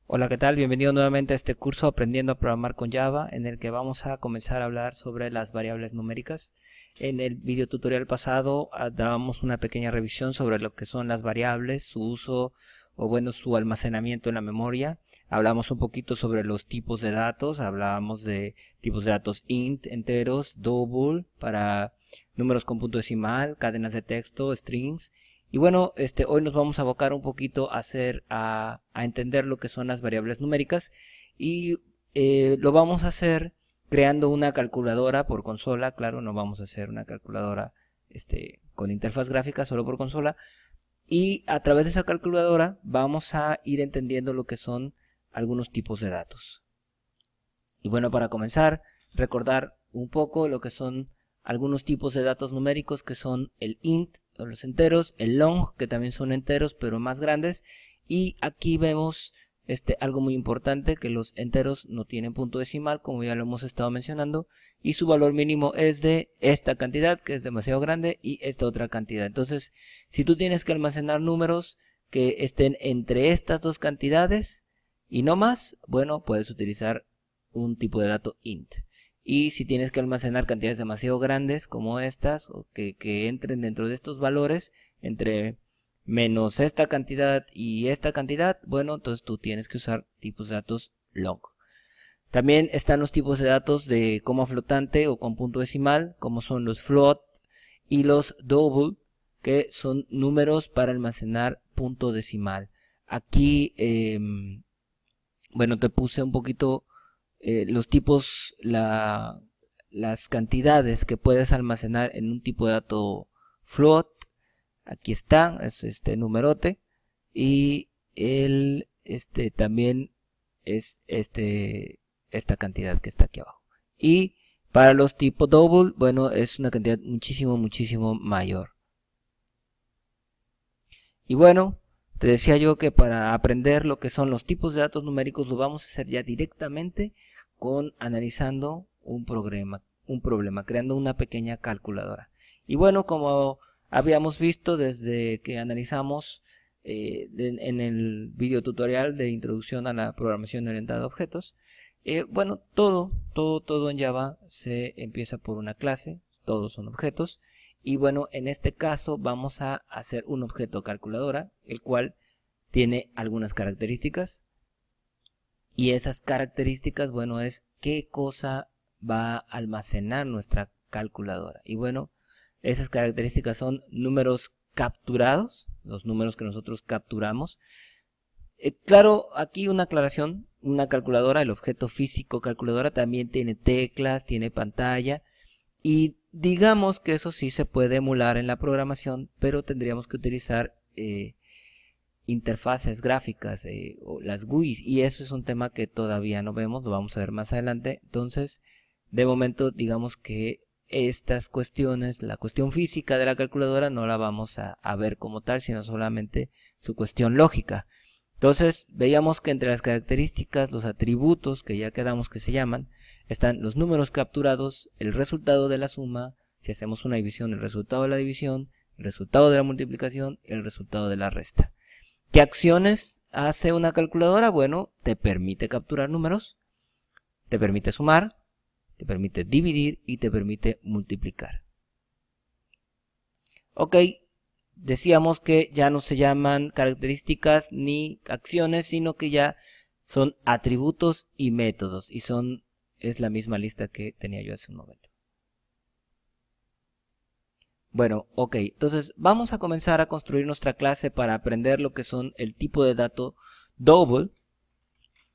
Hola, ¿qué tal? Bienvenido nuevamente a este curso Aprendiendo a Programar con Java, en el que vamos a comenzar a hablar sobre las variables numéricas. En el video tutorial pasado dábamos una pequeña revisión sobre lo que son las variables, su uso o bueno, su almacenamiento en la memoria. Hablamos un poquito sobre los tipos de datos, hablábamos de tipos de datos int, enteros, double, para números con punto decimal, cadenas de texto, strings. Y bueno, hoy nos vamos a abocar un poquito a entender lo que son las variables numéricas y lo vamos a hacer creando una calculadora por consola. Claro, no vamos a hacer una calculadora con interfaz gráfica, solo por consola. Y a través de esa calculadora vamos a ir entendiendo lo que son algunos tipos de datos. Y bueno, para comenzar, recordar un poco lo que son algunos tipos de datos numéricos, que son el int, o los enteros, el long, que también son enteros pero más grandes, y aquí vemos algo muy importante, que los enteros no tienen punto decimal, como ya lo hemos estado mencionando, y su valor mínimo es de esta cantidad, que es demasiado grande, y esta otra cantidad. Entonces, si tú tienes que almacenar números que estén entre estas dos cantidades y no más, bueno, puedes utilizar un tipo de dato int. Y si tienes que almacenar cantidades demasiado grandes como estas, o que entren dentro de estos valores, entre menos esta cantidad y esta cantidad, bueno, entonces tú tienes que usar tipos de datos long. También están los tipos de datos de coma flotante o con punto decimal, como son los float y los double, que son números para almacenar punto decimal. Aquí, bueno, te puse un poquito los tipos, las cantidades que puedes almacenar en un tipo de dato float. Aquí está, es este numerote, y el también es esta cantidad que está aquí abajo. Y para los tipos double, bueno, es una cantidad muchísimo mayor. Y bueno, te decía yo que para aprender lo que son los tipos de datos numéricos lo vamos a hacer ya directamente con analizando un problema, creando una pequeña calculadora. Y bueno, como habíamos visto desde que analizamos en el video tutorial de introducción a la programación orientada a objetos, bueno, todo en Java se empieza por una clase, todos son objetos. Y bueno, en este caso vamos a hacer un objeto calculadora, el cual tiene algunas características. Y esas características, bueno, es qué cosa va a almacenar nuestra calculadora. Y bueno, esas características son números capturados, los números que nosotros capturamos. Claro, aquí una aclaración, una calculadora, el objeto físico calculadora también tiene teclas, tiene pantalla. Y digamos que eso sí se puede emular en la programación, pero tendríamos que utilizar interfaces gráficas o las GUIs, y eso es un tema que todavía no vemos, lo vamos a ver más adelante. Entonces, de momento, digamos que estas cuestiones, la cuestión física de la calculadora no la vamos a ver como tal, sino solamente su cuestión lógica. Entonces, veíamos que entre las características, los atributos que ya quedamos que se llaman, están los números capturados, el resultado de la suma, si hacemos una división, el resultado de la división, el resultado de la multiplicación, el resultado de la resta. ¿Qué acciones hace una calculadora? Bueno, te permite capturar números, te permite sumar, te permite dividir y te permite multiplicar. Ok. Decíamos que ya no se llaman características ni acciones, sino que ya son atributos y métodos, y es la misma lista que tenía yo hace un momento. Bueno, ok, entonces vamos a comenzar a construir nuestra clase para aprender lo que son el tipo de dato double.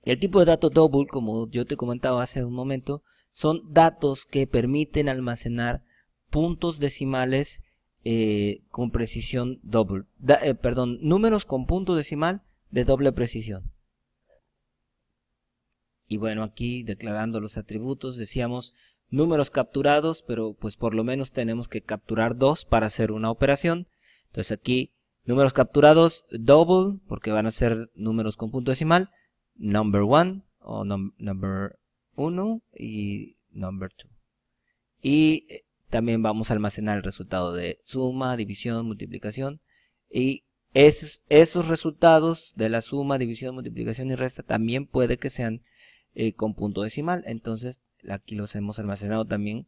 El tipo de dato double, como yo te comentaba hace un momento, son datos que permiten almacenar puntos decimales con precisión doble, números con punto decimal de doble precisión. Y bueno, aquí declarando los atributos decíamos números capturados, pero pues por lo menos tenemos que capturar dos para hacer una operación. Entonces aquí números capturados double, porque van a ser números con punto decimal, number 1 o number 1 y number 2. Y también vamos a almacenar el resultado de suma, división, multiplicación, y esos resultados de la suma, división, multiplicación y resta también puede que sean con punto decimal. Entonces aquí los hemos almacenado también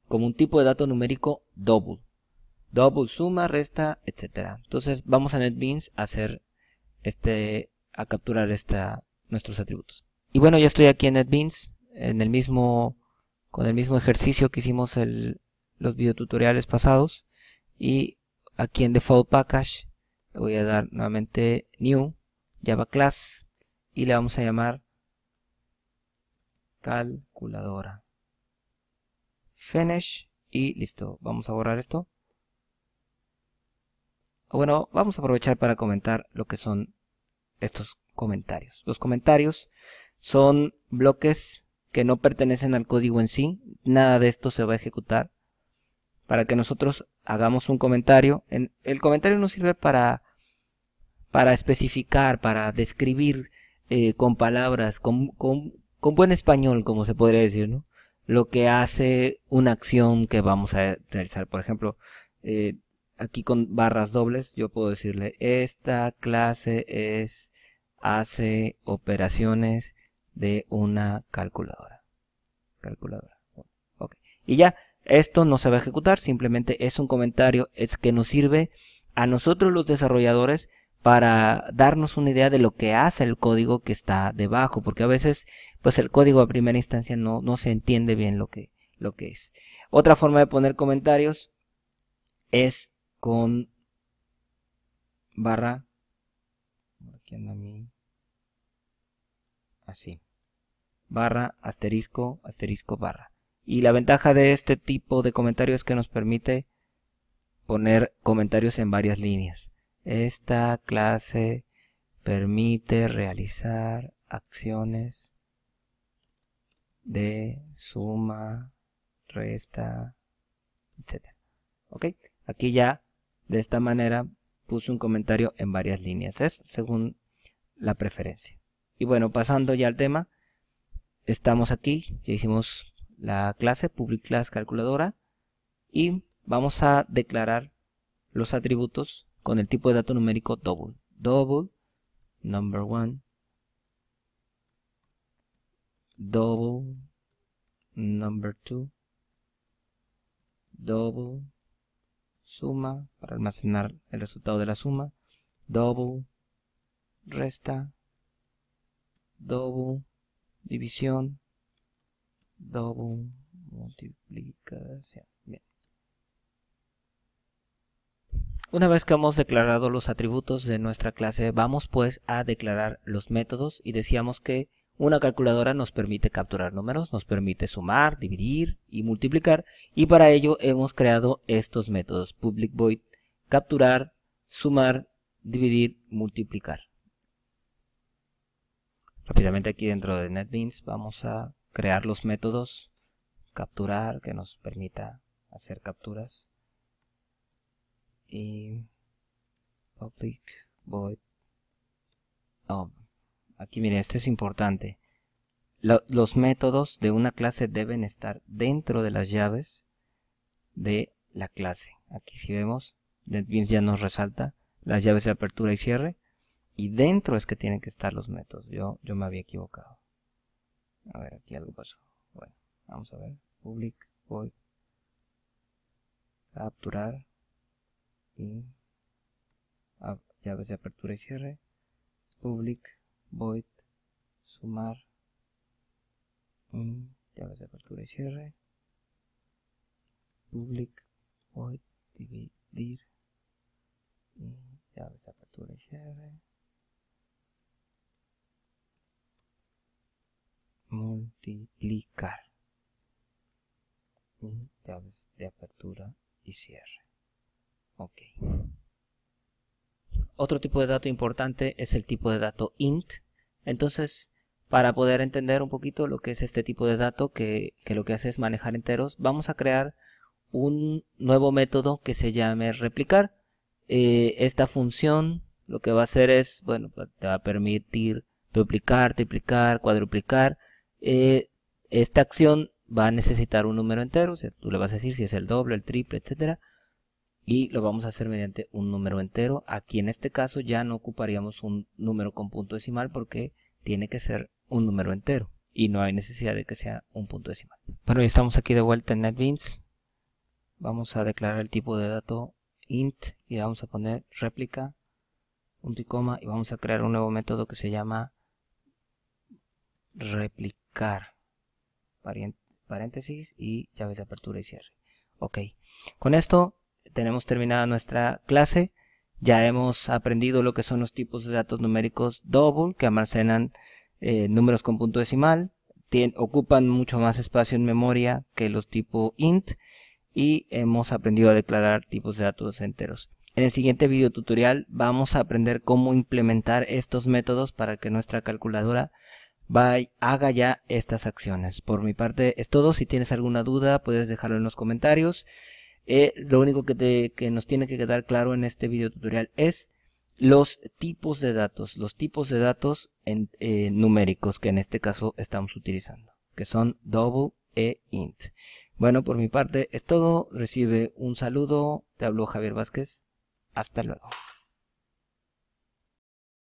como un tipo de dato numérico double. Double, suma, resta, etcétera. Entonces vamos a NetBeans a hacer a capturar nuestros atributos. Y bueno, ya estoy aquí en NetBeans con el mismo ejercicio que hicimos los videotutoriales pasados, y aquí en Default Package le voy a dar nuevamente New Java Class y le vamos a llamar calculadora. Finish y listo. Vamos a borrar esto. Bueno, vamos a aprovechar para comentar lo que son estos comentarios. Los comentarios son bloques que no pertenecen al código en sí. Nada de esto se va a ejecutar. Para que nosotros hagamos un comentario, el comentario nos sirve para especificar, para describir con palabras, con buen español, como se podría decir, ¿no? Lo que hace una acción que vamos a realizar. Por ejemplo, aquí con barras dobles yo puedo decirle: esta clase hace operaciones de una calculadora. Okay. Y ya, esto no se va a ejecutar, simplemente es un comentario, es que nos sirve a nosotros los desarrolladores para darnos una idea de lo que hace el código que está debajo, porque a veces pues el código a primera instancia no se entiende bien lo que es. Otra forma de poner comentarios es con barra, aquí anda así, barra, asterisco, asterisco, barra. Y la ventaja de este tipo de comentario es que nos permite poner comentarios en varias líneas. Esta clase permite realizar acciones de suma, resta, etc. Ok, aquí ya de esta manera puse un comentario en varias líneas, es según la preferencia. Y bueno, pasando ya al tema, estamos aquí, ya hicimos la clase public class calculadora y vamos a declarar los atributos con el tipo de dato numérico double. Double number one, double number two, double suma para almacenar el resultado de la suma, double resta, double división, double multiplicación. Bien. Una vez que hemos declarado los atributos de nuestra clase, vamos pues a declarar los métodos, y decíamos que una calculadora nos permite capturar números, nos permite sumar, dividir y multiplicar, y para ello hemos creado estos métodos: public void capturar, sumar, dividir, multiplicar. Rápidamente aquí dentro de NetBeans vamos a crear los métodos capturar, que nos permita hacer capturas, y public void. Aquí miren, este es importante. Los métodos de una clase deben estar dentro de las llaves de la clase. Aquí si vemos, NetBeans ya nos resalta las llaves de apertura y cierre, y dentro es que tienen que estar los métodos. Yo me había equivocado. A ver, aquí algo pasó. Bueno, vamos a ver. Public void capturar y llaves de apertura y cierre. Public void sumar, llaves de apertura y cierre. Public void dividir y llaves de apertura y cierre. Multiplicar y llaves de apertura y cierre. Ok. Otro tipo de dato importante es el tipo de dato int. Entonces, para poder entender un poquito lo que es este tipo de dato, que lo que hace es manejar enteros, vamos a crear un nuevo método que se llame replicar. Esta función lo que va a hacer es, bueno, te va a permitir duplicar, triplicar, cuadruplicar. Esta acción va a necesitar un número entero, o sea, tú le vas a decir si es el doble, el triple, etcétera. y lo vamos a hacer mediante un número entero. Aquí en este caso ya no ocuparíamos un número con punto decimal porque tiene que ser un número entero y no hay necesidad de que sea un punto decimal. Bueno, ya estamos aquí de vuelta en NetBeans. Vamos a declarar el tipo de dato int y vamos a poner réplica, punto y coma, y vamos a crear un nuevo método que se llama replicar, paréntesis y llaves de apertura y cierre. Ok, con esto tenemos terminada nuestra clase. Ya hemos aprendido lo que son los tipos de datos numéricos double, que almacenan números con punto decimal, ocupan mucho más espacio en memoria que los tipo int, y hemos aprendido a declarar tipos de datos enteros. En el siguiente video tutorial vamos a aprender cómo implementar estos métodos para que nuestra calculadora haga ya estas acciones. Por mi parte es todo. Si tienes alguna duda puedes dejarlo en los comentarios. Lo único que nos tiene que quedar claro en este video tutorial es los tipos de datos, numéricos que en este caso estamos utilizando, que son double e int. Bueno, por mi parte es todo. Recibe un saludo. Te habló Javier Vázquez. Hasta luego.